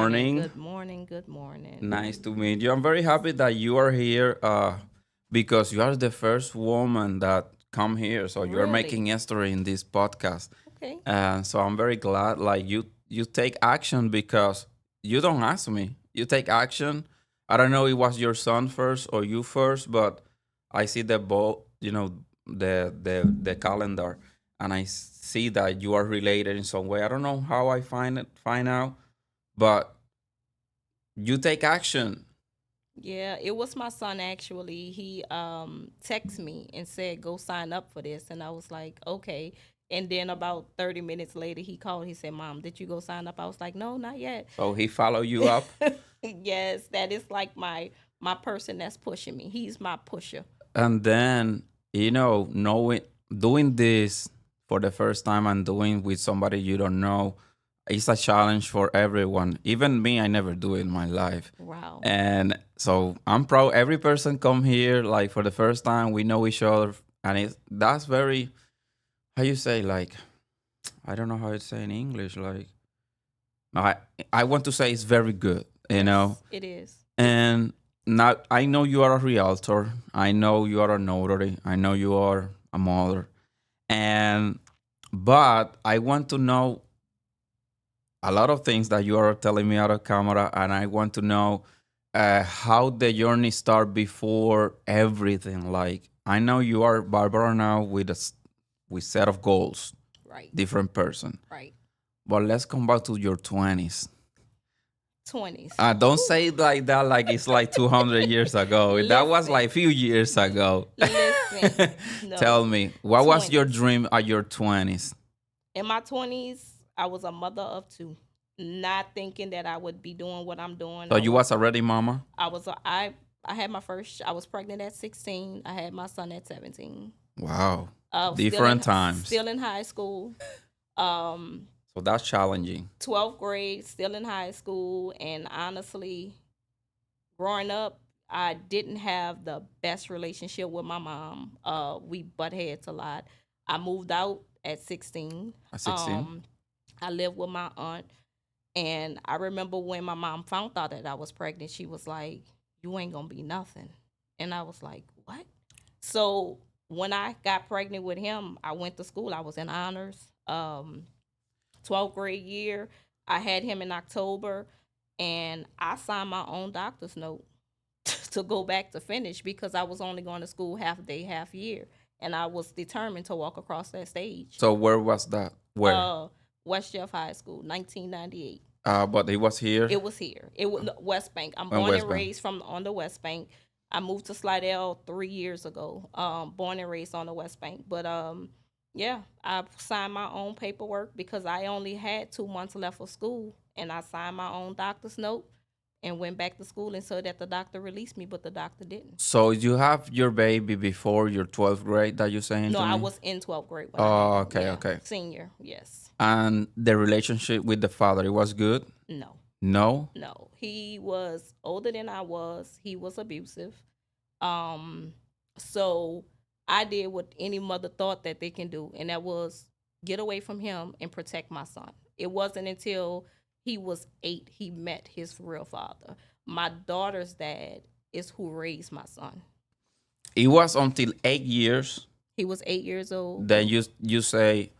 Morning. Good morning. Good morning. Nice to meet you. I'm very happy that you are here because you are the first woman that come here. So you're making Really? history in this podcast. Okay. And so I'm very glad like you take action because you don't ask me. You take action. I don't know it was your son first or you first, but I see the ball, the calendar and I see that you are related in some way. I don't know how I find out, but you take action. Yeah, it was my son actually. He texted me and said go sign up for this and I was like, "Okay." And then about 30 minutes later he called. He said, "Mom, did you go sign up?" I was like, "No, not yet." So he follow you up. Yes, that is like my person that's pushing me. He's my pusher. And then, knowing doing this for the first time and doing with somebody you don't know, it's a challenge for everyone. Even me, I never do it in my life. Wow. And so I'm proud every person come here like for the first time, we know each other and that's very how you say like I don't know how to say in English like I I want to say it's very good, you know. Yes, it is. It's And now I know you are a realtor. I know you are a notary. I know you are a mother. And but I want to know a lot of things that you are telling me out of camera, and I want to know how the journey start before everything. Like I know you are Barbara now with with set of goals, right. different person. Right. But let's come back to your 20s. 20s. Don't say it like that, like it's like 200 years ago. That was Listen. like few years ago. Listen. Tell No. me, what was your 20s. dream at your 20s? In my 20s, I was a mother of two, not thinking that I would be doing what I'm doing. So you was already mama? I was a, I had my first. I was pregnant at 16. I had my son at 17. Wow. Still Different in times. high school. Um, So that's challenging. 12th grade, still in high school, and honestly, growing up, I didn't have the best relationship with my mom. We butt heads a lot. I moved out at 16. At 16? Um, I lived with my aunt. And I remember when my mom found out that I was pregnant, she was like, "You ain't gonna be nothing." And I was like, "What?" So when I got pregnant with him, I went to school. I was in honors. 12th grade year, I had him in October, and I signed my own doctor's note to go back to finish because I was only going to school half day, half year, and I was determined to walk across that stage. So where was that? Where? Uh, West Jeff High School, 1998. But he was here It was here. It was West Bank. I'm in born and West Bank. raised from on the West Bank. I moved to Slidell 3 years ago. Born and raised on the West Bank. But yeah, I signed my own paperwork because I only had 2 months left of school, and I signed my own doctor's note and went back to school and so that the doctor released me, but the doctor didn't. So you have your baby before your 12th grade that you're saying No, to I me? was in 12th grade when I had Oh, him. okay, Yeah, okay. senior. Yes. And the relationship with the father, it was good? No. No? No. He was older than I was. He was abusive. Um, so I did what any mother thought that they can do, and that was get away from him and protect my son. It wasn't until he was 8 he met his real father. My daughter's dad is who raised my son. It was until 8 years. He was 8 years old. Then you say,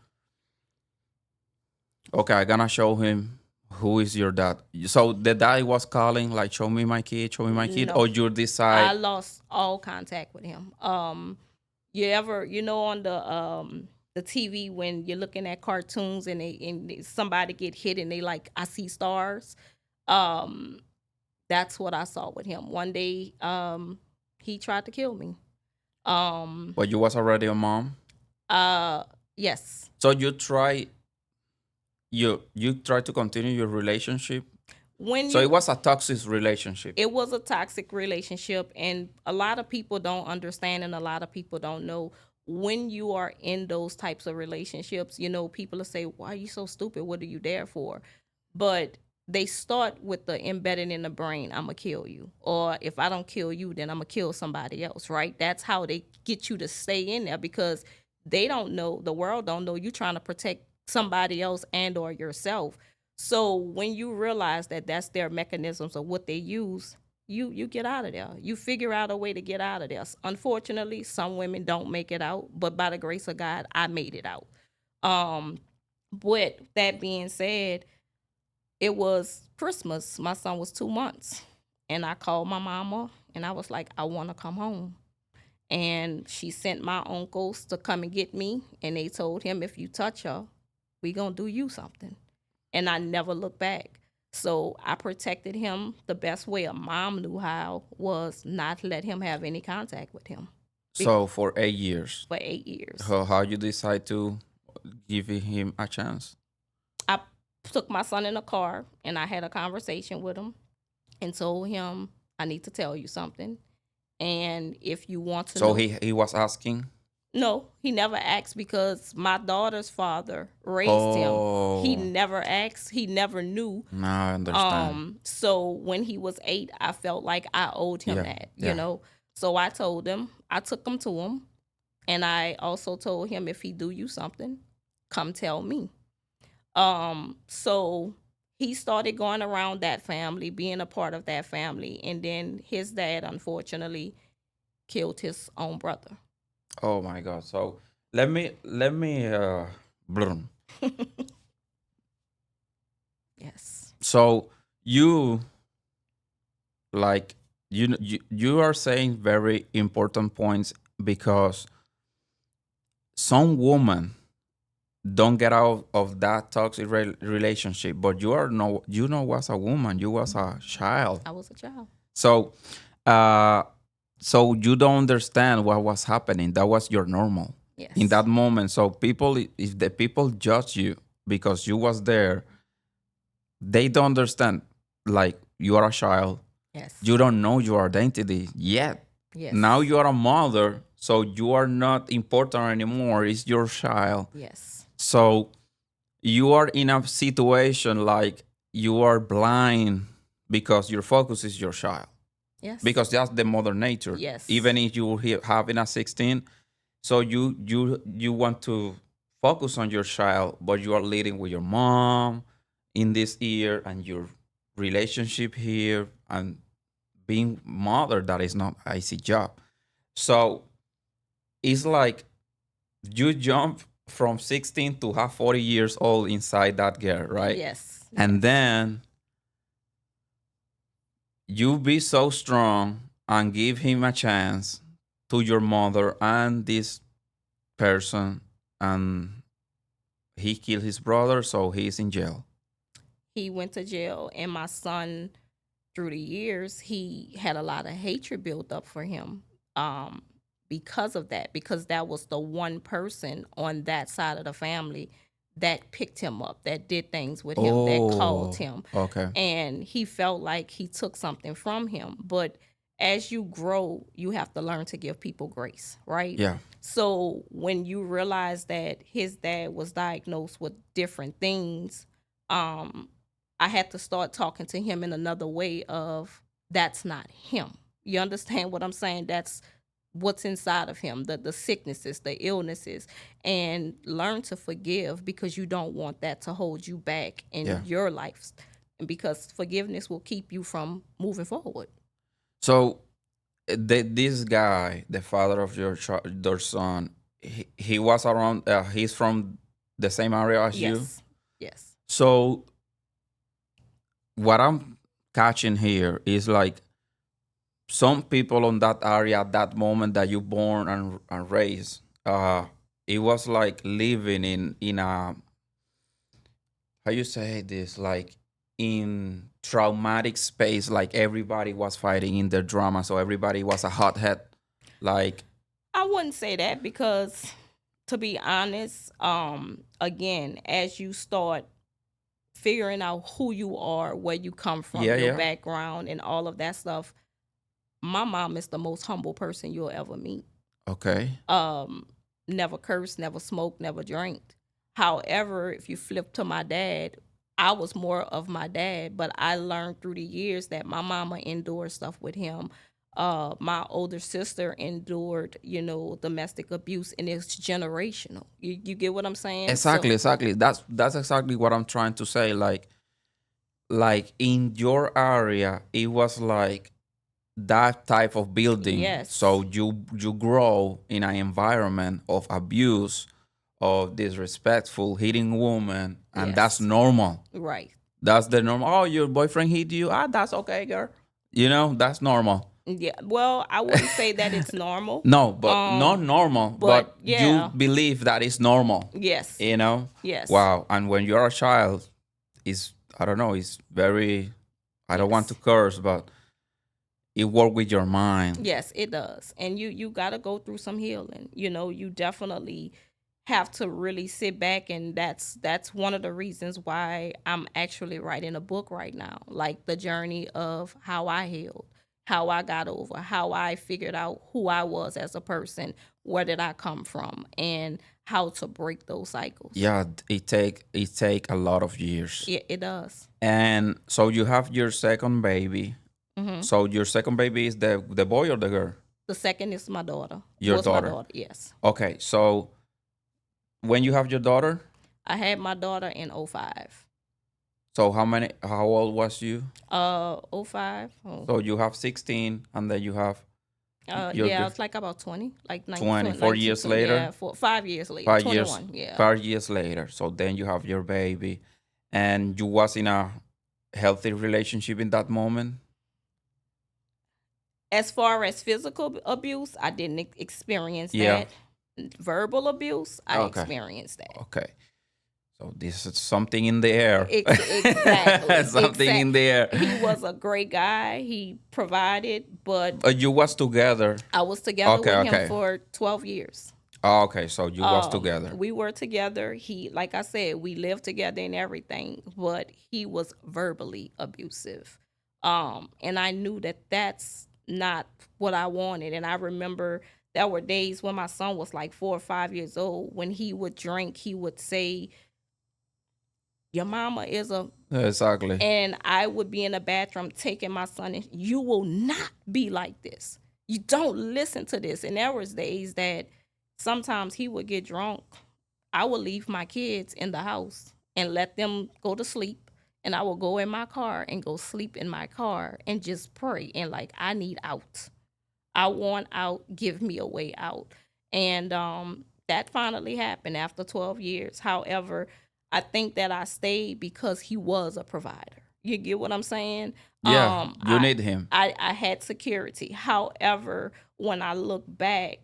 okay, I'm gonna show him who is your dad. So the dad was calling, like, show me my kid, No, or you I decide, lost all contact with him. You ever on the TV when you're looking at cartoons and somebody get hit and they like I see stars. Um, that's what I saw with him. One day, he tried to kill me. Um, but you was already a mom. uh, yes. So you try to continue your relationship. When So it you was a toxic relationship. It was a toxic relationship, and a lot of people don't understand and a lot of people don't know when you are in those types of relationships. People will say, "Why are you so stupid? What are you there for?" But they start with the embedded in the brain, "I'm gonna kill you," or "If I don't kill you, then I'm gonna kill somebody else." Right? That's how they get you to stay in there because they don't know, the world don't know you trying to protect somebody else and or yourself. So when you realize that that's their mechanisms of what they use, you get out of there. You figure out a way to get out of there. Unfortunately, some women don't make it out, but by the grace of God, I made it out. Um, but that being said, it was Christmas. My son was 2 months, and I called my mama, and I was like, I want to come home. And she sent my uncles to come and get me, and they told him, if you touch her, we gonna do you something. And I never looked back. So I protected him the best way a mom knew how, was not let him have any contact with him So for 8 years, for 8 years. how you decide to give him a chance? I took my son in a car and I had a conversation with him and told him, I need to tell you something. And if you want to So know, he was asking. no, he never asked because my daughter's father raised him. He Oh, never asked, he never knew. now I understand. So when he was 8, I felt like I owed him Yeah, that, you yeah. know. So I told him, I took him to him, and I also told him, if he do you something, come tell me. So he started going around that family, being a part of that family, and then his dad unfortunately killed his own brother. Oh my God. So let me blum. Yes. So you like you are saying very important points because some women don't get out of that toxic relationship, but you are no, you know, was a woman, you was a child. I was a child. So uh so you don't understand what was happening. That was your normal in Yes. that moment. So people, if the people judge you because you was there, they don't understand. Like, you are a child, Yes. you don't know your identity yet. Now Yes. you are a mother, so you are not important anymore. It's your child. Yes. So you are in a situation like you are blind because your focus is your child, Yes. because that's the mother nature. Yes. Even if you having a 16, so you want to focus on your child, but you are leading with your mom in this year and your relationship here, and being mother, that is not an easy job. So it's like you jump from 16 to have 40 years old inside that girl, right? Yes. And Yes. then you be so strong and give him a chance to your mother and this person, and he killed his brother, so he's in jail. He went to jail, and my son, through the years, he had a lot of hatred built up for him, um because of that, because that was the one person on that side of the family that picked him up, that did things with him, that called Oh, him, okay. and he felt like he took something from him. But as you grow, you have to learn to give people grace, right? Yeah. So when you realize that his dad was diagnosed with different things, um I had to start talking to him in another way of, that's not him. You understand what I'm saying? That's what's inside of him, the sicknesses, the illnesses, and learn to forgive, because you don't want that to hold you back in Yeah. your life, and because forgiveness will keep you from moving forward. So this guy, the father of your son, he was around. He's from the same area as you. Yes. Yes. So what I'm catching here is like some people on that area at that moment that you born and raised. It was like living in a, how you say this, like in traumatic space, like everybody was fighting in the drama, so everybody was a hothead, like. I wouldn't say that, because, to be honest, again, as you start figuring out who you are, where you come from, Yeah, your yeah. background, and all of that stuff, my mom is the most humble person you'll ever meet. Okay. Um, Never cursed, never smoked, never drank. However, if you flip to my dad, I was more of my dad, but I learned through the years that my mama endured stuff with him. My older sister endured, domestic abuse, and it's generational. You get what I'm saying? So Exactly, exactly. That's exactly what I'm trying to say. Like, like in your area, it was like that type of building. Yes. So you grow in an environment of abuse, of disrespectful, hitting women, and that's Yes. normal. Right. That's the normal. Oh, your boyfriend hit you. Ah, that's okay, girl. That's normal. Yeah. Well, I wouldn't say that it's normal. No, but not normal. But But you yeah. believe that it's normal. Yes. You know. Yes. Wow. And when you're a child, it's I don't know. It's very. I don't want to Yes. curse, but it work with your mind. Yes, it does. And you got to go through some healing. You definitely have to really sit back, and that's one of the reasons why I'm actually writing a book right now. Like the journey of how I healed, how I got over, how I figured out who I was as a person, where did I come from, and how to break those cycles. Yeah, it take a lot of years. It does. And so you have your second baby. Hmm. So your second baby is the boy or the girl? The second is my daughter. Your Was my daughter. daughter, yes. Okay, so when you have your daughter, I had my daughter in '05. so how old was you? '05. Oh. So you have 16 and then you have your Yeah, girl it's like about 20, like 20, 19, 4 years later, yeah, 5 years later, 5 years 21, yeah. 5 years later. So then you have your baby and you was in a healthy relationship in that moment. As far as physical abuse, I didn't experience Yeah. that. Verbal abuse, I Okay. experienced that. Okay. So this is something in the air. Exactly. Something in the air. He was a great guy. He provided, but You was together. I was together Okay, with him okay. for 12 years. Oh, okay, so you was together. We were together. He, like I said, we lived together and everything, but he was verbally abusive. And I knew that that's not what I wanted. And I remember there were days when my son was like 4 or 5 years old. When he would drink, he would say, "Your mama is a," Exactly. and I would be in the bathroom taking my son, and "You will not be like this. You don't listen to this." And there was days that sometimes he would get drunk. I would leave my kids in the house and let them go to sleep. And I would go in my car and go sleep in my car and just pray and like, I need out. I want out. Give me a way out. And that finally happened after 12 years. However, I think that I stayed because he was a provider. You get what I'm saying? Yeah, you I need him. I had security. However, when I look back,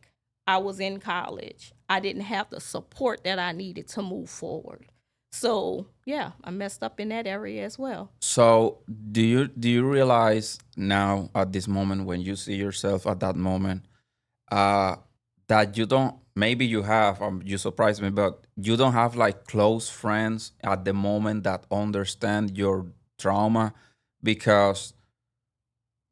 I was in college. I didn't have the support that I needed to move forward. So yeah, I messed up in that area as well. So do you realize now at this moment when you see yourself at that moment, uh that you don't, maybe you have, you surprised me, but you don't have like close friends at the moment that understand your trauma because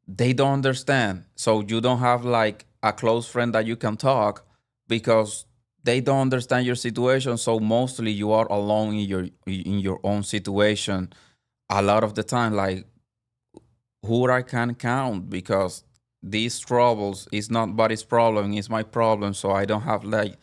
they don't understand. So you don't have like a close friend that you can talk because they don't understand your situation. So mostly you are alone in your own situation a lot of the time. Like who I can count because these troubles is not body's problem, it's my problem. So I don't have like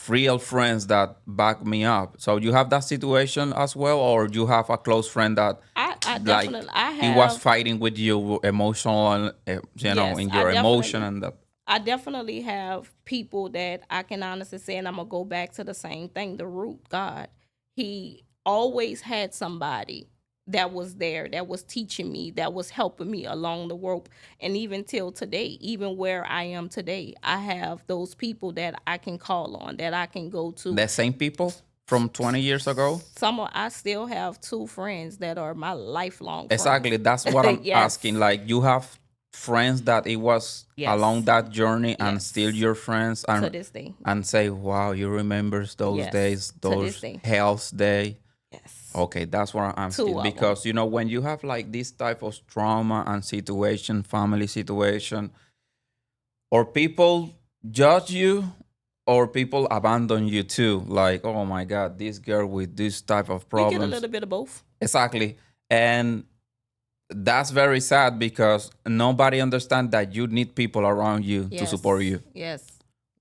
real friends that back me up. So you have that situation as well, or you have a close friend that I like definitely I he was have. fighting with you emotional and Yes, in your emotion and that. I definitely have people that I can honestly say, and I'm gonna go back to the same thing, the root God. He always had somebody that was there, that was teaching me, that was helping me along the rope. And even till today, even where I am today, I have those people that I can call on, that I can go to. The same people from 20 years ago. I still have two friends that are my lifelong friends. Exactly, that's what I'm Yes. asking. Like you have friends that it was along Yes. that journey and still Yes. your friends To this day. and say, wow, you remember those Yes. days, To this those day. hell's day. Yes. Okay, that's what I'm Two asking of them. because when you have like this type of trauma and situation, family situation, or people judge you, or people abandon you too. Like, oh my God, this girl with this type of You get a problems. little bit of both. Exactly, and that's very sad because nobody understands that you need people around you to Yes. support you. Yes.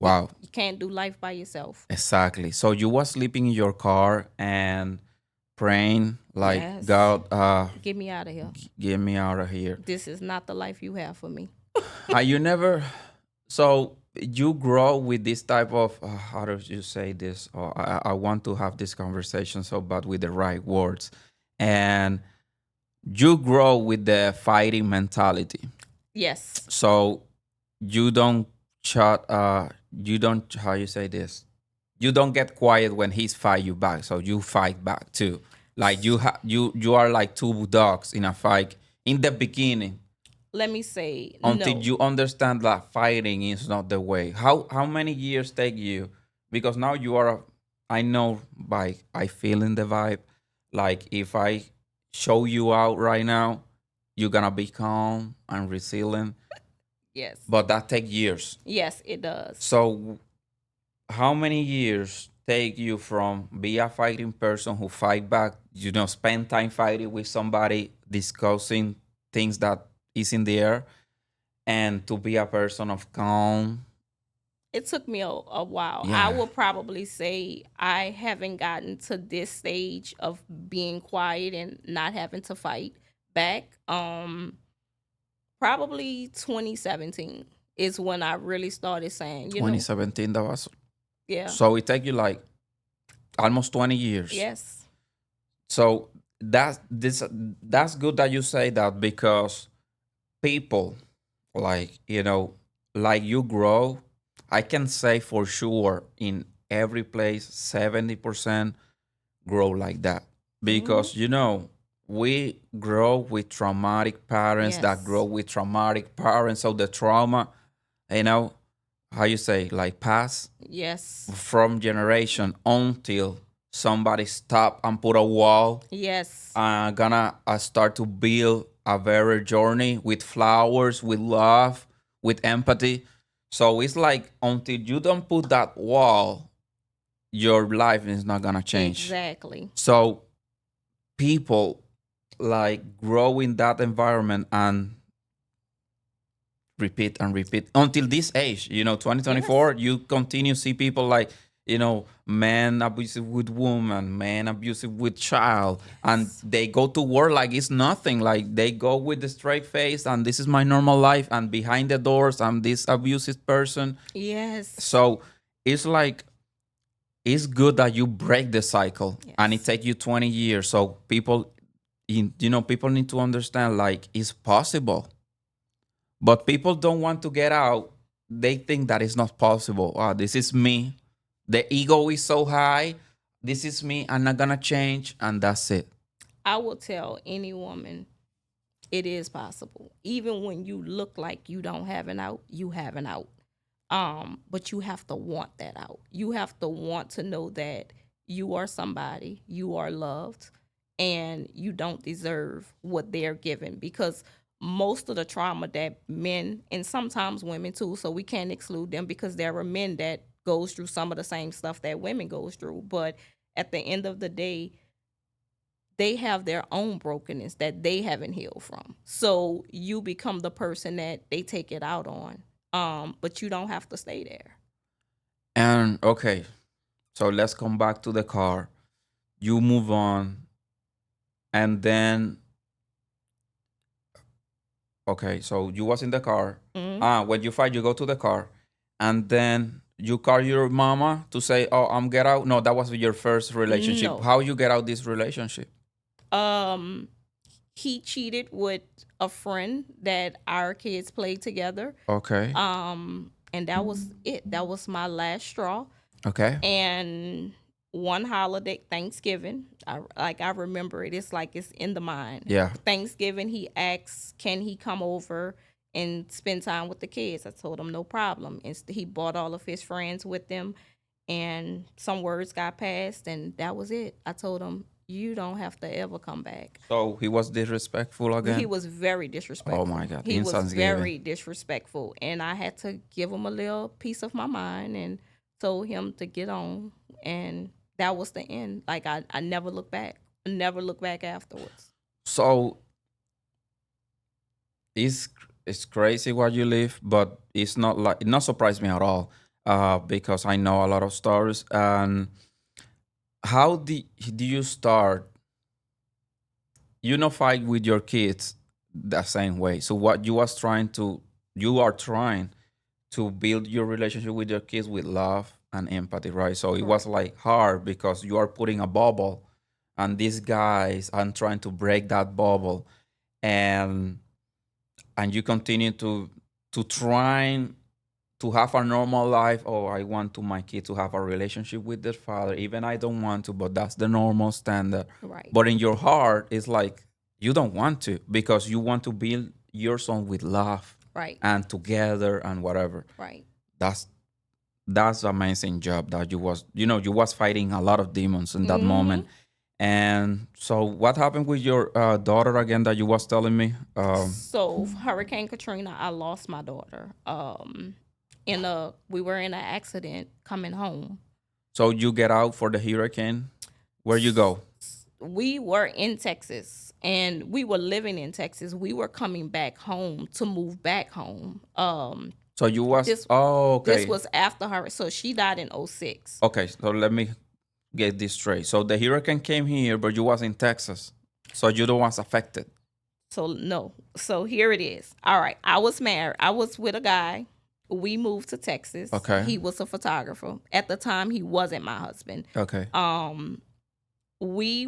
Wow. You can't do life by yourself. Exactly. So you was sleeping in your car and praying like Yes. God, Get me out of here. get me out of here. This is not the life you have for me. You never. So you grow with this type of how do you say this? Or I want to have this conversation so bad with the right words, and you grow with the fighting mentality. Yes. So you don't shut. You don't how you say this. You don't get quiet when he's fight you back. So you fight back too. Like you are like two dogs in a fight in the beginning Let me say until no. you understand that fighting is not the way. How many years take you? Because now you are. I know by I feel in the vibe. Like if I show you out right now, you're gonna be calm and resilient. Yes. But that take years. Yes, it does. So how many years take you from be a fighting person who fight back, spend time fighting with somebody, discussing things that is in the air, and to be a person of calm? It took me a while. I Yeah, will probably say I haven't gotten to this stage of being quiet and not having to fight back. Probably 2017 is when I really started saying, 2017 that was. yeah, So it take you like almost 20 years. yes, So that's good that you say that because people like you grow. I can say for sure in every place 70% grow like that hmm, because we grow with traumatic parents that grow yes, with traumatic parents, so the trauma, you know how you say, like pass yes, from generation until somebody stop and put a wall, yes, gonna start to build a better journey with flowers, with love, with empathy. So it's like until you don't put that wall, your life is not gonna change. exactly. So people like grow in that environment and repeat and repeat until this age, Yes, 2024, you continue see people like, man abusive with woman, man abusive with child, and yes, they go to work like it's nothing, like they go with the straight face and this is my normal life, and behind the doors I'm this abusive person. yes, So it's like it's good that you break the cycle and it yes. take you 20 years. So people need to understand like it's possible, but people don't want to get out. They think that it's not possible. This is me. The ego is so high. This is me. I'm not gonna change, and that's it. I will tell any woman it is possible. Even when you look like you don't have an out, you have an out. But you have to want that out. You have to want to know that you are somebody, you are loved, and you don't deserve what they're given, because most of the trauma that men and sometimes women too, so we can't exclude them because there are men that goes through some of the same stuff that women goes through, but at the end of the day, they have their own brokenness that they haven't healed from. So you become the person that they take it out on. But you don't have to stay there. And okay, so let's come back to the car. You move on, and then okay, so you was in the car. Mhm. When you fight, you go to the car, and then you call your mama to say, "Oh, I'm get out." No, that was your first relationship. No. How you get out this relationship? Um, he cheated with a friend that our kids played together. Okay, And that was it. That was my last straw. okay, And one holiday, Thanksgiving, I remember it. It's like it's in the mind. yeah. Thanksgiving, he asked, "Can he come over and spend time with the kids?" I told him no problem. And he brought all of his friends with him, and some words got passed, and that was it. I told him, "You don't have to ever come back." So he was disrespectful He again. was very Oh my disrespectful. God, He in was Thanksgiving. very disrespectful, and I had to give him a little piece of my mind and told him to get on, and that was the end. Like I never look back. Never look back afterwards. So it's crazy what you live, but it's not like it not surprise me at all. Because I know a lot of stories. And how do you start? you know fight with your kids the same way. So what you are trying to build your relationship with your kids with love and empathy, right? So it was Correct. like hard because you are putting a bubble, and these guys are trying to break that bubble, and you continue to try to have a normal life. Oh, I want to my kid to have a relationship with their father, even I don't want to, but that's the normal standard. Right. But in your heart, it's like you don't want to, because you want to build your son with love Right. and together and whatever. Right. That's amazing job that you was fighting a lot of demons in that Mm-hmm. moment. And so what happened with your daughter again that you was telling me? So Hurricane Katrina, I lost my daughter. We were in an accident coming home. So you get out for the hurricane. Where you go? We were in Texas and we were living in Texas. We were coming back home to move back home. So you was This oh this okay. was after her. So she died in '06. Okay, so let me get this straight. So the hurricane came here, but you was in Texas. So you don't was affected. So no. So here it is. All right. I was married. I was with a guy. We moved to Texas. Okay. He was a photographer. At the time he wasn't my husband. Okay. Um we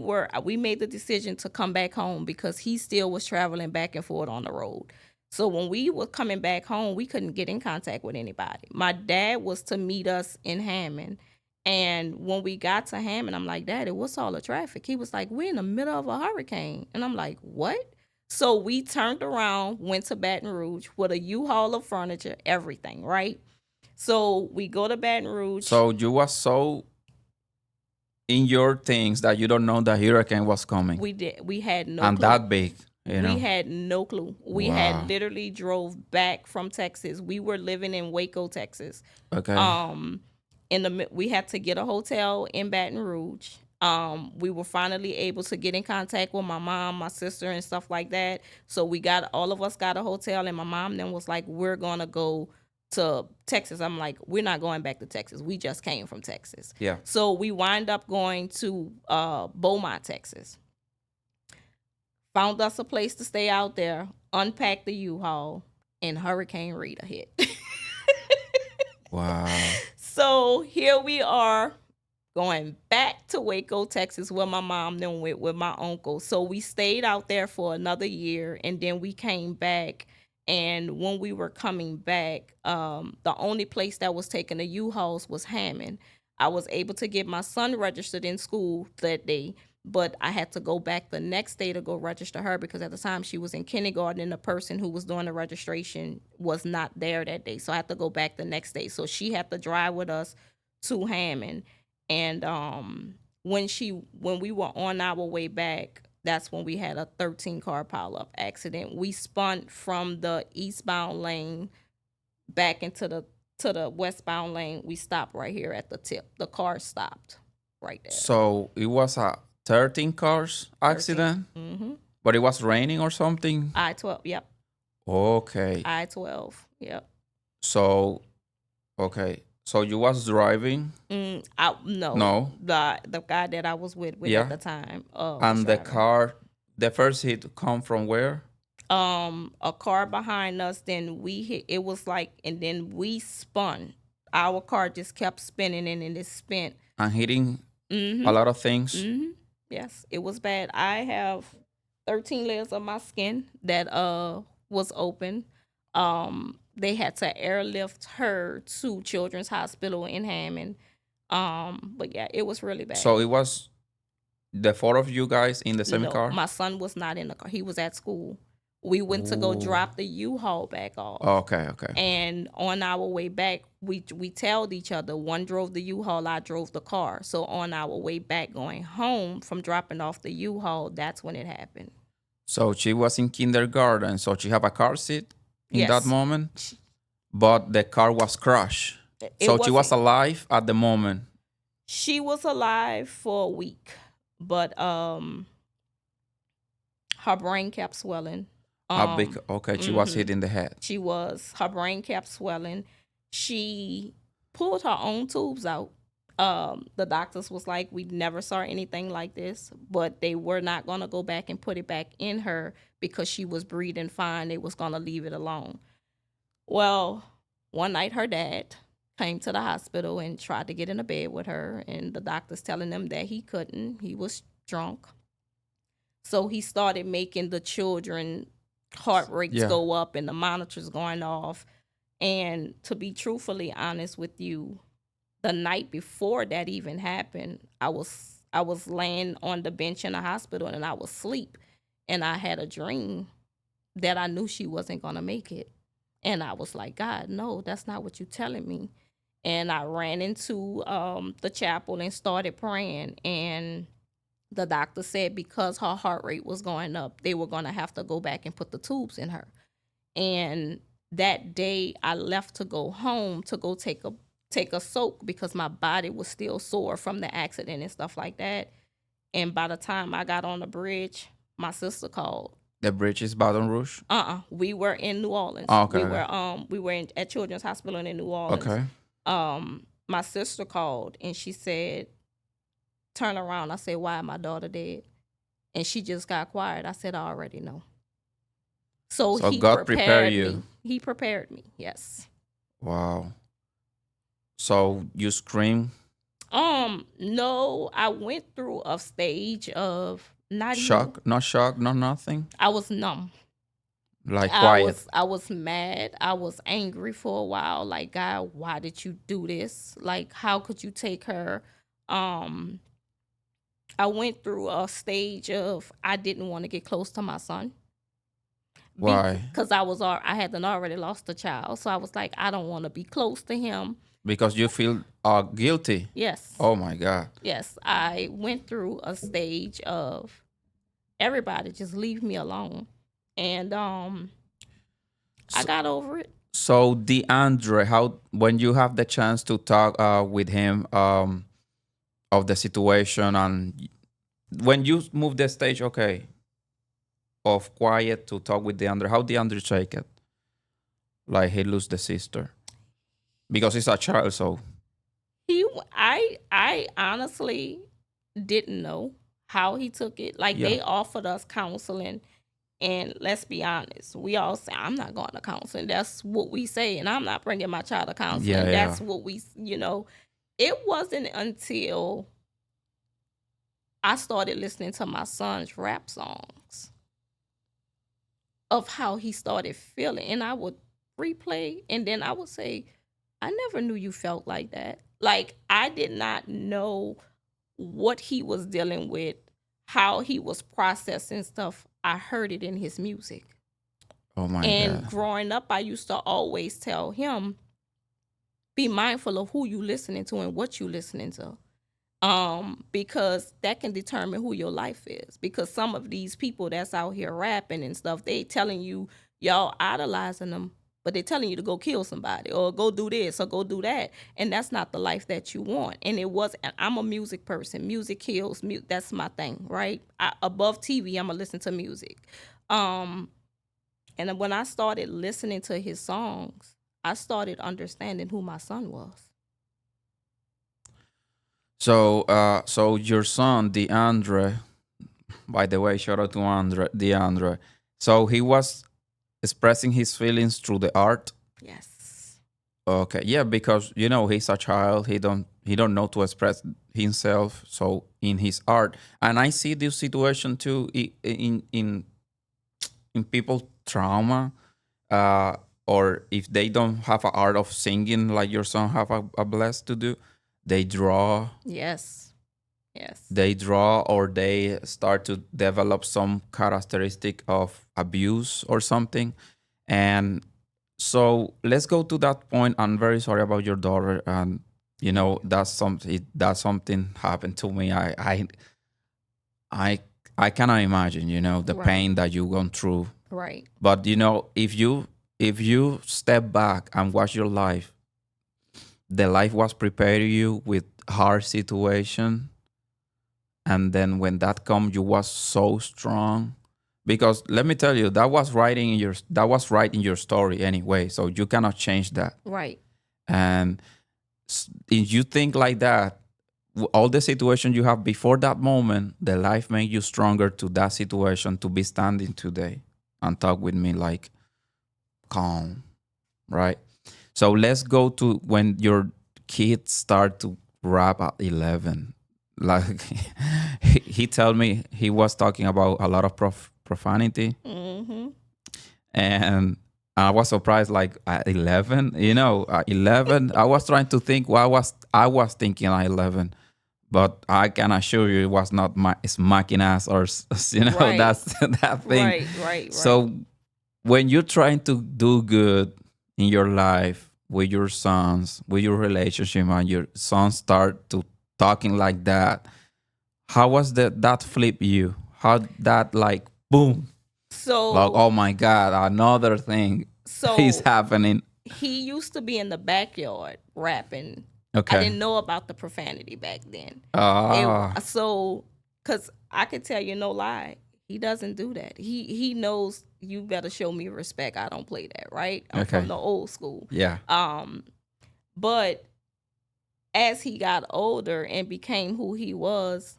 made the decision to come back home because he still was traveling back and forth on the road. So when we were coming back home, we couldn't get in contact with anybody. My dad was to meet us in Hammond. And when we got to Hammond, I'm like, Daddy, what's all the traffic? He was like, we're in the middle of a hurricane. And I'm like, what? So we turned around, went to Baton Rouge with a U-Haul of furniture, everything, right? So we go to Baton Rouge. So you was so in your things that you don't know the hurricane was coming We had no and clue. that big, you We know. had no clue. We had Wow. literally drove back from Texas. We were living in Waco, Texas. Okay. Um, we had to get a hotel in Baton Rouge. We were finally able to get in contact with my mom, my sister, and stuff like that. So all of us got a hotel, and my mom then was like, "We're gonna go to Texas." I'm like, "We're not going back to Texas. We just came from Texas." Yeah. So we wind up going to Beaumont, Texas. Found us a place to stay out there, unpacked the U-Haul, and Hurricane Rita hit. Wow. So here we are going back to Waco, Texas, where my mom then went with my uncle. So we stayed out there for another year, and then we came back. And when we were coming back, the only place that was taking the U-Hauls was Hammond. I was able to get my son registered in school that day, but I had to go back the next day to go register her because at the time she was in kindergarten and the person who was doing the registration was not there that day. So I had to go back the next day. So she had to drive with us to Hammond. And when we were on our way back, that's when we had a 13 car pileup accident. We spun from the eastbound lane back into the westbound lane. We stopped right here at the tip. The car stopped right there. So it was a 13 cars 13. accident, Mm-hmm. but it was raining or something. I-12. Yep. Okay. I-12. Yep. So okay. So you was driving? No. No. The guy that I was with Yeah. at the time was And the driving. car, the first hit come from where? A car behind us, then we hit. It was like, and then we spun. Our car just kept spinning and it spent. And hitting Mm-hmm. a lot of things. Mm-hmm. Yes, it was bad. I have 13 layers of my skin that was open. They had to airlift her to Children's Hospital in Hammond. But yeah, it was really bad. So it was the four of you guys in the same No, car? my son was not in the car. He was at school. We went to go Ooh. drop the U-Haul back off. Okay, okay. And on our way back, we told each other, one drove the U-Haul, I drove the car. So on our way back going home from dropping off the U-Haul, that's when it happened. So she was in kindergarten, so she have a car seat in Yes. that moment, but the car was crushed. It So she was wasn't- alive at the moment. She was alive for a week, but her brain kept swelling. Okay, she was hit in the head. Her brain kept swelling. She pulled her own tubes out The doctors was like, we never saw anything like this, but they were not going to go back and put it back in her because she was breathing fine. They was going to leave it alone. Well, one night her dad came to the hospital and tried to get in a bed with her, and the doctors telling them that he couldn't. He was drunk. So he started making the children heart rates Yeah. go up and the monitors going off. And to be truthfully honest with you, the night before that even happened, I was laying on the bench in the hospital and I was asleep, and I had a dream that I knew she wasn't gonna make it. And I was like, God, no, that's not what you're telling me. And I ran into the chapel and started praying. And the doctor said because her heart rate was going up, they were gonna have to go back and put the tubes in her. And that day I left to go home to go take a soak because my body was still sore from the accident and stuff like that. And by the time I got on the bridge, my sister called. The bridge is Baton Rouge. We were in New Orleans. Oh, okay. We were at Children's Hospital in New Orleans. Okay. My sister called and she said, "Turn around." I said, "Why? My daughter dead?" And she just got quiet. I said, "I already know." So So he God prepared prepared me. you. He prepared me. Yes. Wow. So you scream, No, I went through a stage of not even. shock, no nothing. I was numb. Like I quiet. was I was mad. I was angry for a while. Like, God, why did you do this? Like, how could you take her? Um, I went through a stage of I didn't want to get close to my son Why? because I had already lost a child, so I was like, I don't want to be close to him. Because you feel guilty. Yes, Oh my God. yes, I went through a stage of everybody just leave me alone, and I So, got over it. so DeAndre, how when you have the chance to talk with him of the situation, and when you move the stage, okay, of quiet to talk with DeAndre, how DeAndre take it? Like he lose the sister because he's a child, so I honestly didn't know how he took it. Like, yeah, they offered us counseling, and let's be honest, we all say I'm not going to counseling. That's what we say, and I'm not bringing my child to yeah, counseling. yeah. That's what It wasn't until I started listening to my son's rap songs of how he started feeling, and I would replay, and then I would say, I never knew you felt like that. Like, I did not know what he was dealing with, how he was processing stuff. I heard it in his music. Oh my And God. growing up, I used to always tell him, be mindful of who you listening to and what you listening to. Because that can determine who your life is. Because some of these people that's out here rapping and stuff, they telling you y'all idolizing them, but they're telling you to go kill somebody or go do this or go do that, and that's not the life that you want. And it was. And I'm a music person. Music kills. That's my thing, right? Above TV, I'm gonna listen to music. Um, and then when I started listening to his songs, I started understanding who my son was. So so your son DeAndre, by the way, shout out to DeAndre. So he was expressing his feelings through the art. Yes. Okay, yeah, because he's a child. He don't know to express himself. So in his art, and I see this situation too in people trauma, uh, or if they don't have an art of singing like your son have a blessed to do, they draw, Yes. Yes. or they start to develop some characteristic of abuse or something. And so let's go to that point. I'm very sorry about your daughter, and Thank you. that's something happened to me. I I cannot imagine, the Right. pain that you gone through. Right. But if you step back and watch your life, the life was preparing you with hard situation, and then when that come, you was so strong. Because let me tell you, that was right in your story anyway. So you cannot change that. Right. And if you think like that, all the situation you have before that moment, the life made you stronger to that situation to be standing today and talk with me like calm, right? So let's go to when your kids start to rap at 11. Like he told me he was talking about a lot of profanity, Mm-hmm. and I was surprised. Like at 11, at 11, I was trying to think what I was thinking at 11, but I can assure you it was not my smacking ass or Right. that's that thing. Right. Right. Right. So when you're trying to do good in your life with your sons, with your relationship, and your sons start to talking like that, how was that flip you? How that like boom, like So oh my god, another thing is so happening. he used to be in the backyard rapping. I Okay. didn't know about the profanity back then. It Ah, so because I could tell you no lie, he doesn't do that. He knows you better show me respect. I don't play that, right? I'm from okay. the old school. Yeah. Um, but as he got older and became who he was,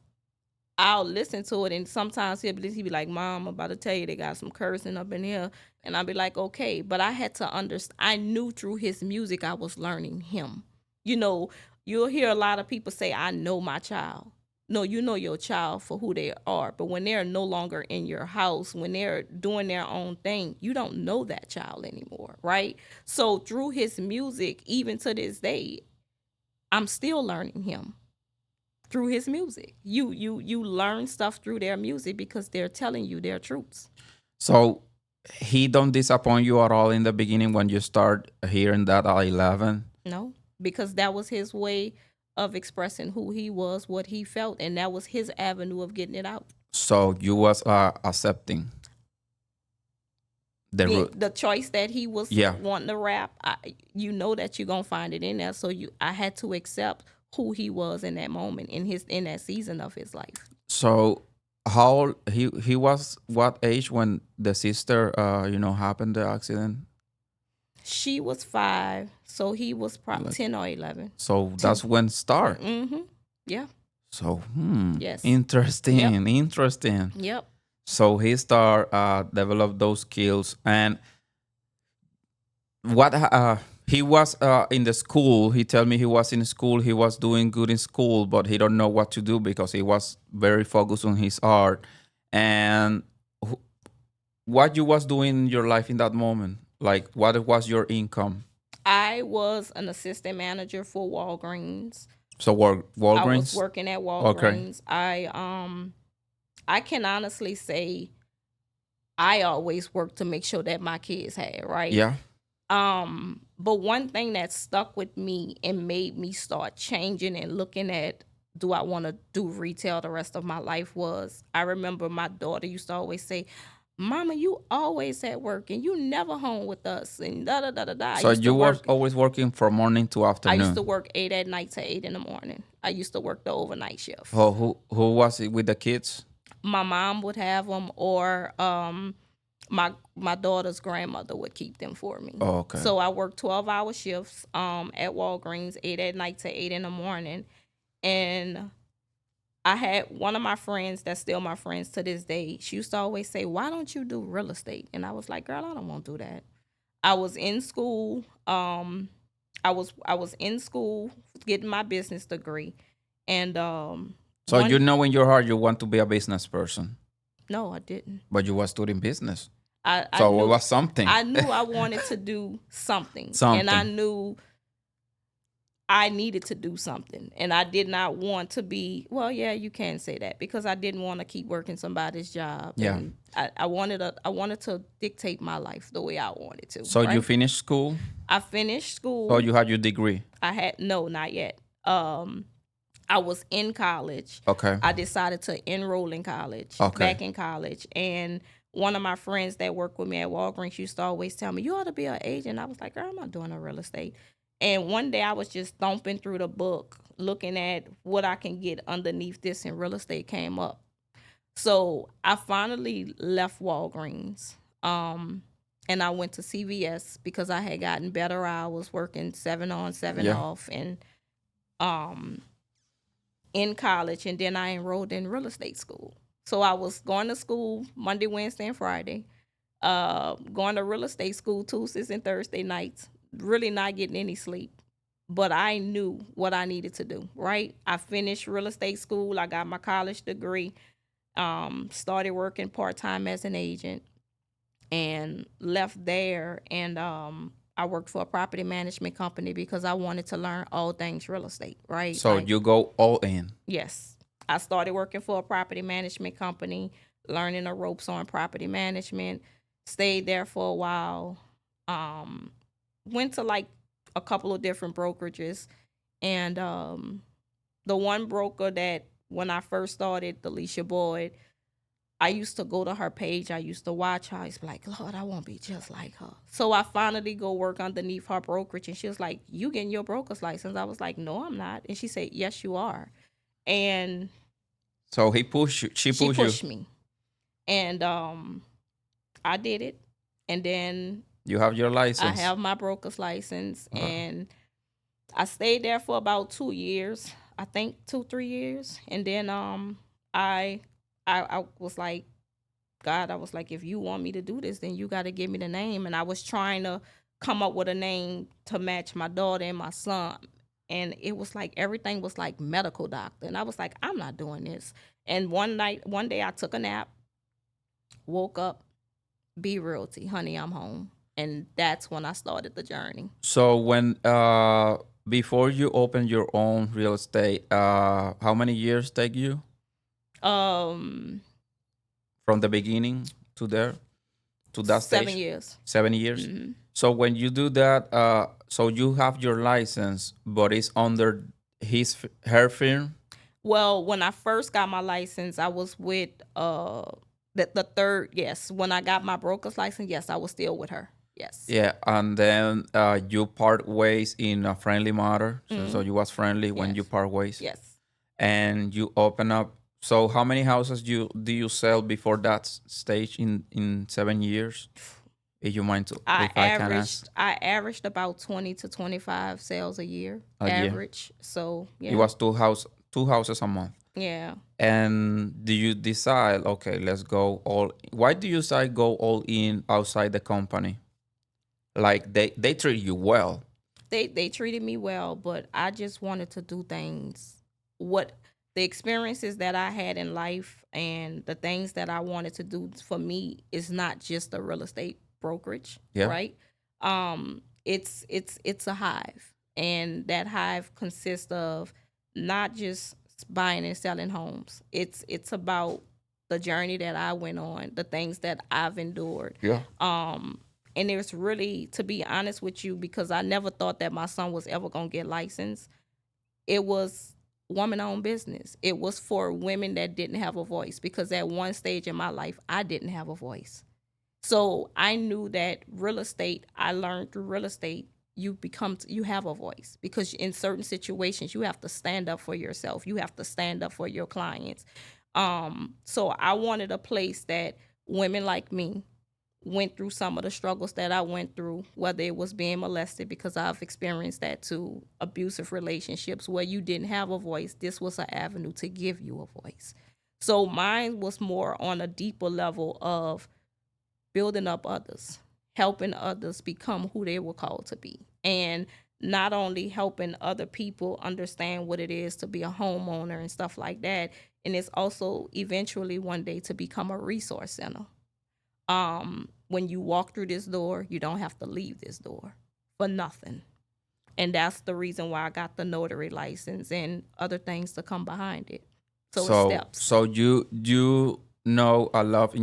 I'll listen to it, and sometimes he'll be like, "Mom, I'm about to tell you they got some cursing up in here," and I'll be like, "Okay," but I had to understand. I knew through his music I was learning him. You know, you'll hear a lot of people say, "I know my child." No, you know your child for who they are, but when they're no longer in your house, when they're doing their own thing, you don't know that child anymore, right? So through his music, even to this day, I'm still learning him through his music. You learn stuff through their music because they're telling you their truths. So he don't disappoint you at all in the beginning when you start hearing that at 11. No, because that was his way of expressing who he was, what he felt, and that was his avenue of getting it out. So you was accepting the Being root. the choice that he was Yeah. wanting to rap, you know that you're gonna find it in there. So I had to accept who he was in that moment, in that season of his life. So how old he was what age when the sister happened the accident? She was 5, so he was Like 10 or 11. so 10. that's when start. Mm-hmm. Yeah. So Yes. Yep. interesting. Yep. So he start develop those skills and what he was in the school. He tell me he was in school. He was doing good in school, but he don't know what to do because he was very focused on his art. And wh- what you was doing in your life in that moment? Like what was your income? I was an assistant manager for Walgreens. So I was Walgreens. working at Okay. Walgreens. I can honestly say I always worked to make sure that my kids had, right? Yeah. But one thing that stuck with me and made me start changing and looking at, do I want to do retail the rest of my life, was I remember my daughter used to always say, "Mama, you always at work and you never home with us," and da da da da da. So you was always working from morning to I used to afternoon. work 8 at night to 8 in the morning. I used to work the overnight shift. Who was it with the kids? My mom would have them, or my daughter's grandmother would keep them for me. Oh, okay. So I worked 12-hour shifts at Walgreens, 8 at night to 8 in the morning. And I had one of my friends that's still my friends to this day. She used to always say, "Why don't you do real estate?" And I was like, "Girl, I don't want to do that." I was in school. I was in school getting my business degree, and So you one know in your heart you want to be a business person, no, I didn't. but you was studying business. I So it knew was something. I knew I wanted to do something, and I Something. knew I needed to do something, and I did not want to be, well, yeah, you can say that, because I didn't want to keep working somebody's job, Yeah. and I wanted to dictate my life the way I wanted to, So you right? finished school. I finished So school. you had your degree. I had no, not yet. I was in college. Okay. I decided to enroll in college, Okay. back in college. And one of my friends that worked with me at Walgreens used to always tell me, "You ought to be an agent." I was like, "Girl, I'm not doing no real estate." And one day I was just thumping through the book, looking at what I can get underneath this, and real estate came up. So I finally left Walgreens. And I went to CVS because I had gotten better hours working 7 on, 7 Yeah. off. And um in college, and then I enrolled in real estate school. So I was going to school Monday, Wednesday, and Friday. Going to real estate school Tuesdays and Thursday nights. Really not getting any sleep. But I knew what I needed to do, right? I finished real estate school. I got my college degree. Started working part-time as an agent and left there, and I worked for a property management company because I wanted to learn all things real estate, right? So Like, you go all in. yes, I started working for a property management company, learning the ropes on property management, stayed there for a while, um, went to like a couple of different brokerages, and the one broker that when I first started, Alicia Boyd, I used to go to her page. I used to watch her. I used to be like, Lord, I won't be just like her. So I finally go work underneath her brokerage, and she was like, you getting your broker's license? I was like, no, I'm not. And she said, yes, you are. And So he pushed you, she she pushed you. pushed me, and I did it. And then You have your I license. have my broker's license, Uh, and I stayed there for about 2 years. I think 2, 3 years, and then I I was like, God, I was like, if you want me to do this, then you got to give me the name. And I was trying to come up with a name to match my daughter and my son. And it was like everything was like medical doctor. And I was like, I'm not doing this. And one day I took a nap, woke up, be realty, honey, I'm home. And that's when I started the journey. so when before you open your own real estate, how many years take you Um, from the beginning to there to that 7 stage? years. 7 years. hmm So when you do that, so you have your license, but it's under her firm. Well, when I first got my license, I was with the third, yes. When I got my broker's license, yes, I was still with her. Yes. Yeah, and then you part ways in a friendly matter. So Mm, you was friendly when you yes. part ways, Yes. and you open up. So how many houses do you sell before that stage in 7 years? If you mind to, I if I can ask, averaged I averaged about 20 to 25 sales a year, a year. average. So, It yeah. was two houses a month. Yeah. And do you decide, okay, let's go all? Why do you decide go all in outside the company? Like they treat you well. They treated me well, but I just wanted to do things what the experiences that I had in life and the things that I wanted to do for me is not just a real estate brokerage, Yeah. right? It's a hive, and that hive consists of not just buying and selling homes. It's about the journey that I went on, the things that I've endured. Yeah. Um and it's really, to be honest with you, because I never thought that my son was ever gonna get licensed. It was woman-owned business. It was for women that didn't have a voice, because at one stage in my life, I didn't have a voice. So I knew that real estate, I learned through real estate, you have a voice, because in certain situations you have to stand up for yourself. You have to stand up for your clients. So I wanted a place that women like me went through some of the struggles that I went through, whether it was being molested, because I've experienced that too, abusive relationships where you didn't have a voice. This was an avenue to give you a voice. So mine was more on a deeper level of building up others, helping others become who they were called to be. And not only helping other people understand what it is to be a homeowner and stuff like that, and it's also eventually one day to become a resource center. When you walk through this door, you don't have to leave this door for nothing. And that's the reason why I got the notary license and other things to come behind it. So it's So steps. so you know a lot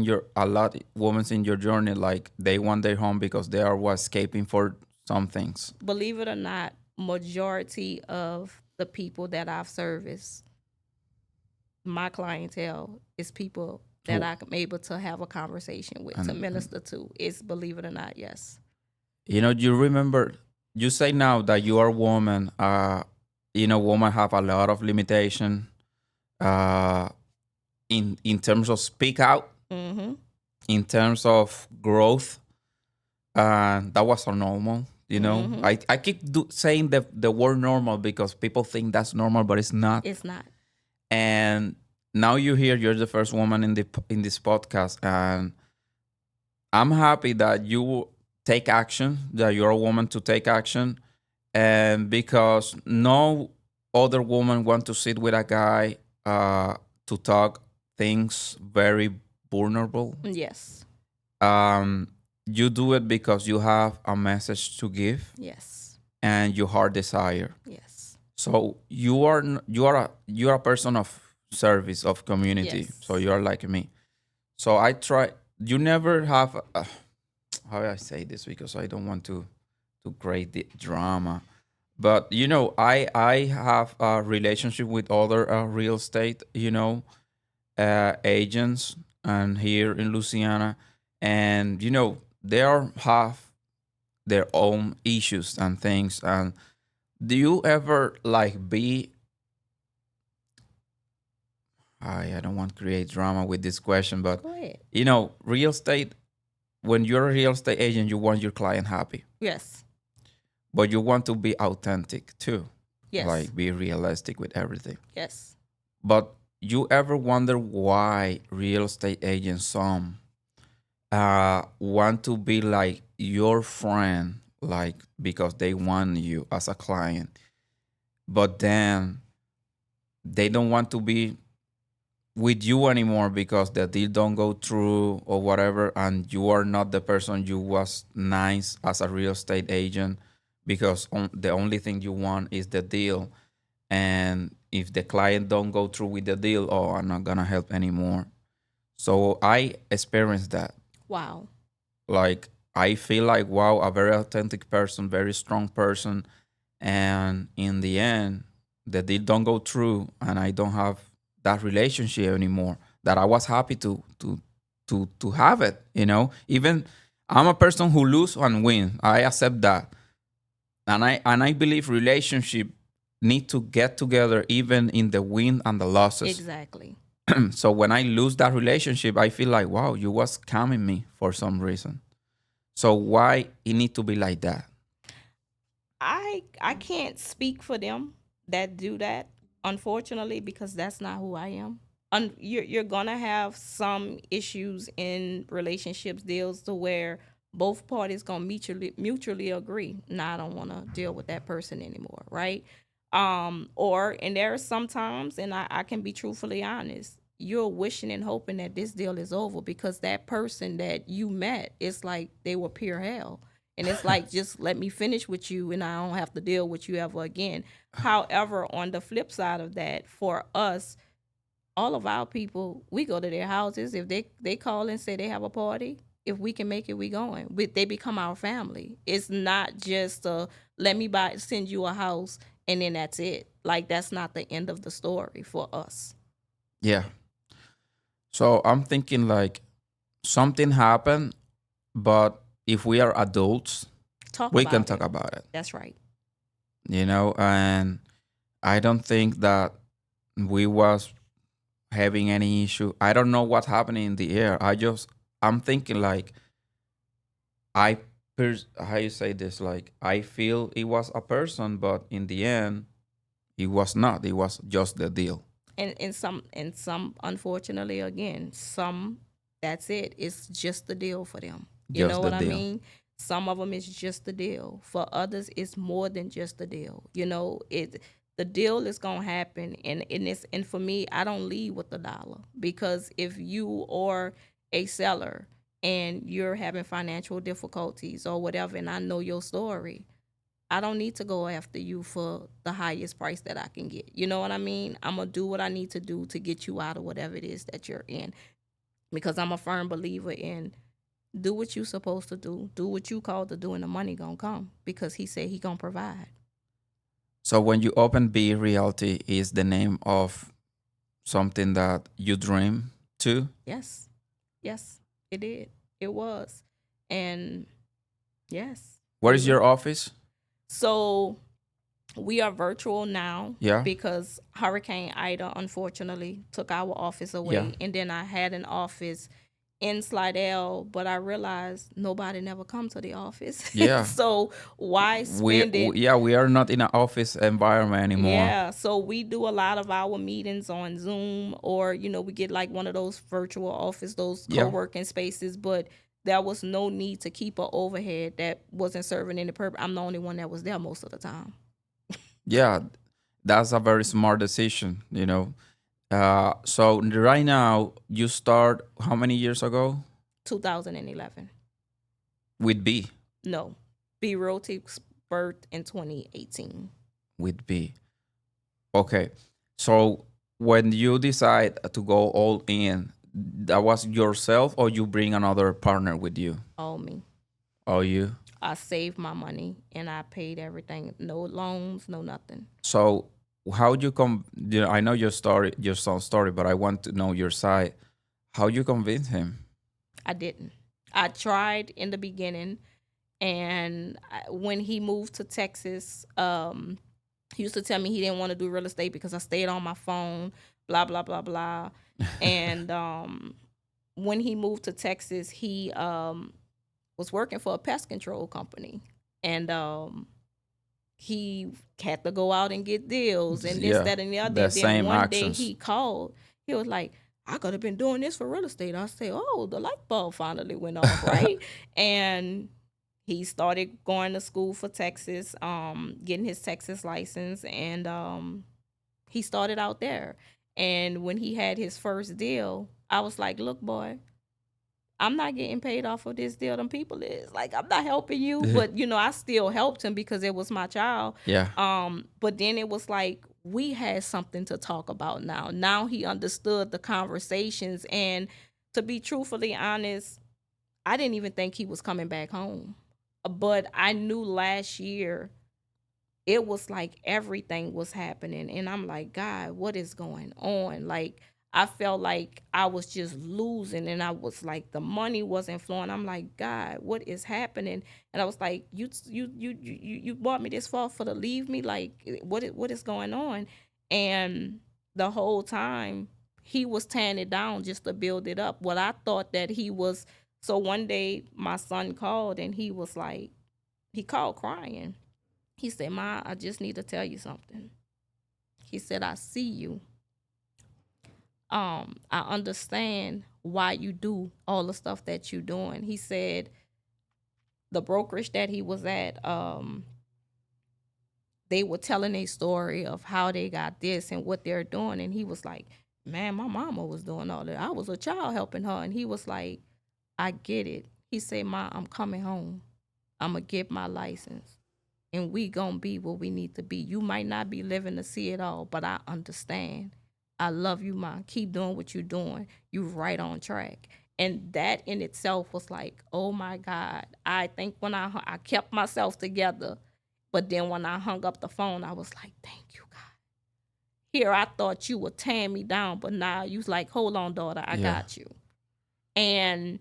women in your journey, like they want their home because they are was escaping for some things. Believe it or not, majority of the people that I've serviced, my clientele, is people that Who- I'm able to have a conversation with, to and minister to. It's, believe it or not, yes. you remember you say now that you are a woman. Women have a lot of limitation. Uh, in terms of speak out, Mm-hmm. in terms of growth, that was so normal. Mm-hmm. I keep saying the word normal because people think that's normal, but it's not. It's not. And now you're here. You're the first woman in this podcast, and I'm happy that you take action. That you're a woman to take action, and because no other woman want to sit with a guy to talk things very vulnerable. Yes. Um, you do it because you have a message to give Yes. and your heart desire. Yes. So you are a person of service of community. So Yes. you are like me. So I try. You never have how do I say this because I don't want to create the drama. But I have a relationship with other real estate agents and here in Louisiana, and they are have their own issues and things. And do you ever like be I don't want to create drama with this question, but Go ahead. real estate, when you're a real estate agent, you want your client happy, Yes. but you want to be authentic too, Yes. like be realistic with everything. Yes. But you ever wonder why real estate agents some want to be like your friend, like because they want you as a client, but then they don't want to be with you anymore because the deal don't go through or whatever, and you are not the person you was nice as a real estate agent because the only thing you want is the deal. And if the client don't go through with the deal, oh, I'm not gonna help anymore. So I experienced that. Wow. Like I feel like wow, a very authentic person, very strong person, and in the end, the deal don't go through, and I don't have that relationship anymore. That I was happy to have it. Even I'm a person who lose and win. I accept that, and I believe relationship need to get together even in the win and the losses. Exactly. So when I lose that relationship, I feel like wow, you was scamming me for some reason. So why it need to be like that? I can't speak for them that do that, unfortunately, because that's not who I am. You're gonna have some issues in relationships deals to where both parties gonna mutually agree. Nah, I don't want to deal with that person anymore, right? Or and there are some times, and I can be truthfully honest. You're wishing and hoping that this deal is over because that person that you met, it's like they were pure hell. And it's like, just let me finish with you and I don't have to deal with you ever again. However, on the flip side of that, for us, all of our people, we go to their houses. If they call and say they have a party, if we can make it, we going. They become our family. It's not just let me send you a house and then that's it. Like that's not the end of the story for us. Yeah. So I'm thinking like something happened, but if we are adults, Talk we can about talk it. about it. That's right. And I don't think that we was having any issue. I don't know what's happening in the air. I'm thinking like how you say this, like I feel it was a person, but in the end it was not. It was just the deal. And some unfortunately again, some that's it. It's just the deal for them. You know Just the what I deal. mean? Some of them is just the deal. For others, it's more than just the deal. The deal is gonna happen, and for me, I don't lead with the dollar because if you are a seller and you're having financial difficulties or whatever, and I know your story, I don't need to go after you for the highest price that I can get. You know what I mean? I'm going to do what I need to do to get you out of whatever it is that you're in because I'm a firm believer in do what you're supposed to do. Do what you called to do and the money going to come because he said he going to provide. So when you open B Realty is the name of something that you dream to. Yes. Yes, it did. It was. And yes, Where we is were. your office? So we are virtual now Yeah. because Hurricane Ida unfortunately took our office Yeah. away. And then I had an office in Slidell, but I realized nobody never come to the office. Yeah. So why spend it? Yeah, we are not in an office environment anymore. Yeah, so we do a lot of our meetings on Zoom, or we get like one of those virtual office, those Yeah. co-working spaces, but there was no need to keep an overhead that wasn't serving any purpose. I'm the only one that was there most of the time. Yeah, that's a very smart decision. So right now you start how many years ago 2011. with B? No. B Realty birthed in 2018. With B. Okay. So when you decide to go all in, that was yourself or you bring another partner with you? All me. Or you? I saved my money and I paid everything. No loans, no nothing. So how you I know your story, your son's story, but I want to know your side. How you convince him? I didn't. I tried in the beginning, and when he moved to Texas, he used to tell me he didn't want to do real estate because I stayed on my phone, blah blah blah blah. And when he moved to Texas, he was working for a pest control company, and he had to go out and get deals and this, Yeah, that, and the other. the And then same one day actions. he called. He was like, I could have been doing this for real estate. I said, oh, the light bulb finally went off, right? And he started going to school for Texas, getting his Texas license, and he started out there. And when he had his first deal, I was like, look, boy, I'm not getting paid off of this deal. Them people is like, I'm not helping you, but I still helped him because it was my child. Yeah. But then it was like we had something to talk about now. Now he understood the conversations, and to be truthfully honest, I didn't even think he was coming back home. But I knew last year it was like everything was happening, and I'm like, God, what is going on? Like, I felt like I was just losing, and I was like, the money wasn't flowing. I'm like, God, what is happening? And I was like, you bought me this far for to leave me? Like, what is going on? And the whole time he was tearing it down just to build it up. What I thought that he was. So one day my son called, and he was like, he called crying. He said, Ma, I just need to tell you something. He said, I see you. I understand why you do all the stuff that you're doing. He said the brokerage that he was at, they were telling a story of how they got this and what they're doing. And he was like, man, my mama was doing all that. I was a child helping her. And he was like, I get it. He said, Ma, I'm coming home. I'm going to get my license. And we gonna be where we need to be. You might not be living to see it all, but I understand. I love you, Ma. Keep doing what you're doing. You right on track. And that in itself was like, oh my God. I think when I kept myself together, but then when I hung up the phone, I was like, thank you, God. Here I thought you were tearing me down, but now you was like, hold on, daughter, I Yeah. got you. And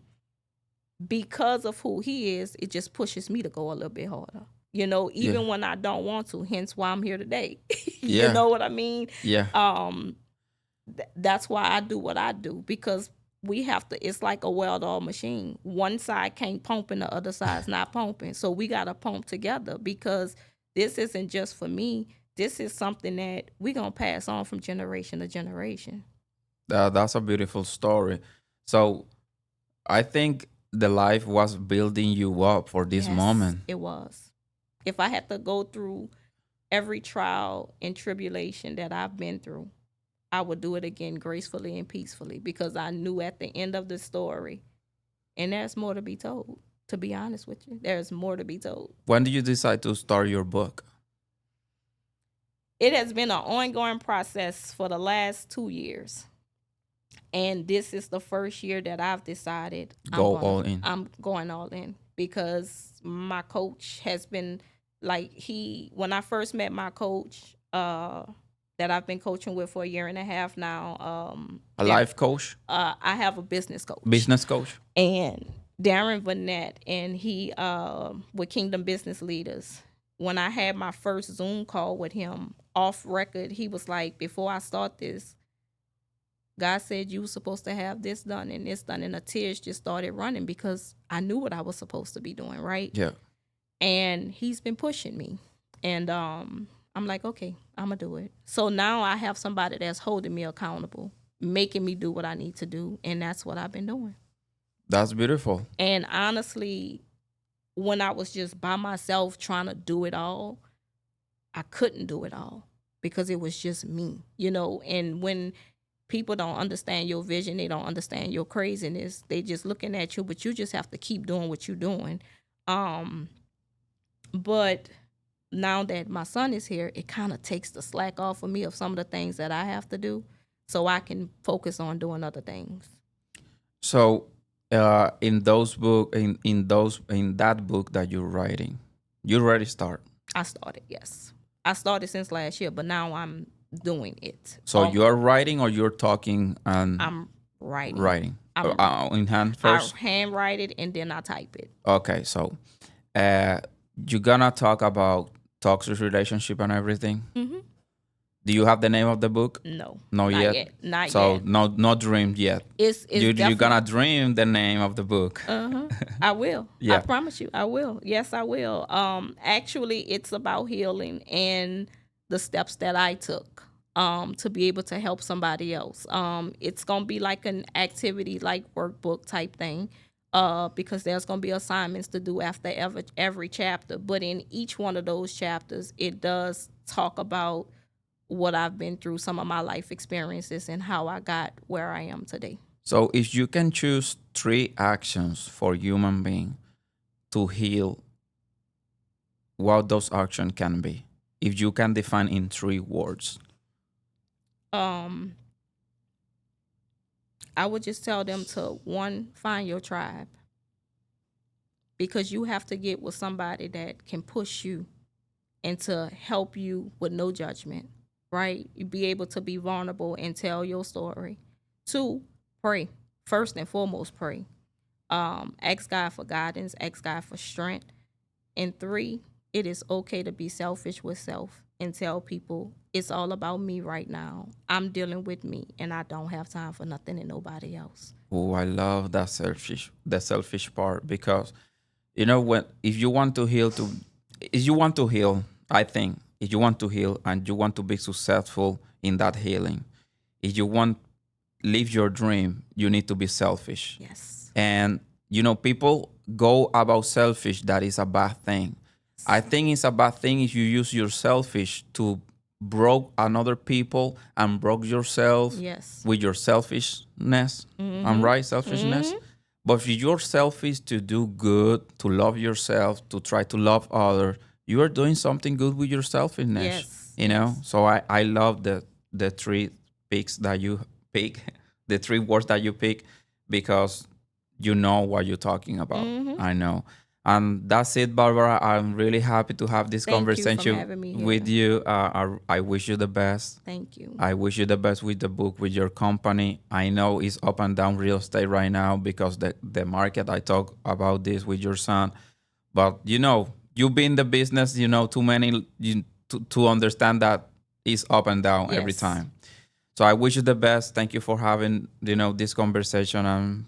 because of who he is, it just pushes me to go a little bit harder. Yeah. Even when I don't want to, hence why I'm here today. You Yeah. know what I mean? Yeah. That's why I do what I do, because we have to, it's like a well-oiled machine. One side can't pump and the other side's not pumping. So we got to pump together, because this isn't just for me. This is something that we're going to pass on from generation to generation. That's a beautiful story. So I think the life was building you up for this Yes, moment. it was. If I had to go through every trial and tribulation that I've been through, I would do it again gracefully and peacefully, because I knew at the end of the story, and there's more to be told. To be honest with you, there's more to be told. When did you decide to start your book? It has been an ongoing process for the last 2 years. And this is the first year that I've decided Go all in. I'm going all in, because my coach has been like, when I first met my coach, that I've been coaching with for a year and a half now, A life coach? I have a business coach. Business coach? And Darren Vanette, and he with Kingdom Business Leaders. When I had my first Zoom call with him off record, he was like, before I start this, God said you were supposed to have this done and this done, and the tears just started running because I knew what I was supposed to be doing, right? Yeah. And he's been pushing me. And I'm like, okay, I'm gonna do it. So now I have somebody that's holding me accountable, making me do what I need to do, and that's what I've been doing. That's beautiful. And honestly, when I was just by myself trying to do it all, I couldn't do it all because it was just me, you know. And when people don't understand your vision, they don't understand your craziness, they just looking at you, but you just have to keep doing what you're doing. Um, but now that my son is here, it kind of takes the slack off of me of some of the things that I have to do so I can focus on doing other things. So, in those book, in that book that you're writing, you already start. I started, yes. I started since last year, but now I'm doing it. So you are writing or you're talking and I'm writing. writing I'm in hand I first. handwrite it and then I type it. Okay, so uh, you're gonna talk about toxic relationship and everything. Mm-hmm. Do you have the name of the book? No, No not yet. yet. Not So yet. no dream yet. It's You're definitely. gonna dream the name of the book. Uh-huh. I will. I Yeah. promise you, I will. Yes, I will. Actually, it's about healing and the steps that I took to be able to help somebody else. It's gonna be like an activity, like workbook type thing. Because there's gonna be assignments to do after every chapter. But in each one of those chapters, it does talk about what I've been through, some of my life experiences, and how I got where I am today. So if you can choose three actions for human being to heal, what those actions can be, if you can define in three words. Um, I would just tell them to one, find your tribe because you have to get with somebody that can push you and to help you with no judgment, right? You be able to be vulnerable and tell your story. Two, pray. First and foremost, pray. Ask God for guidance, ask God for strength. And three, it is okay to be selfish with self and tell people it's all about me right now. I'm dealing with me and I don't have time for nothing and nobody else. Oh, I love that selfish part because you know when if you want to heal to if you want to heal, I think if you want to heal and you want to be successful in that healing, if you want live your dream, you need to be selfish. Yes. And people go about selfish, that is a bad thing. I think it's a bad thing if you use your selfish to broke another people and broke yourself Yes. with your selfishness. I'm right, selfishness. But if you're selfish to do good, to love yourself, to try to love others, you are doing something good with your selfishness. Yes. You know? Yes. So I love the three picks that you pick, the three words that you pick, because you know what you're talking about. I know. And that's it, Barbara. I'm really happy to have this Thank you for conversation having me with here. you. I wish you the best. Thank you. I wish you the best with the book, with your company. I know it's up and down real estate right now because the market, I talk about this with your son. But you've been in the business, too many to understand that it's up and down every Yes. time. So I wish you the best. Thank you for having, this conversation. And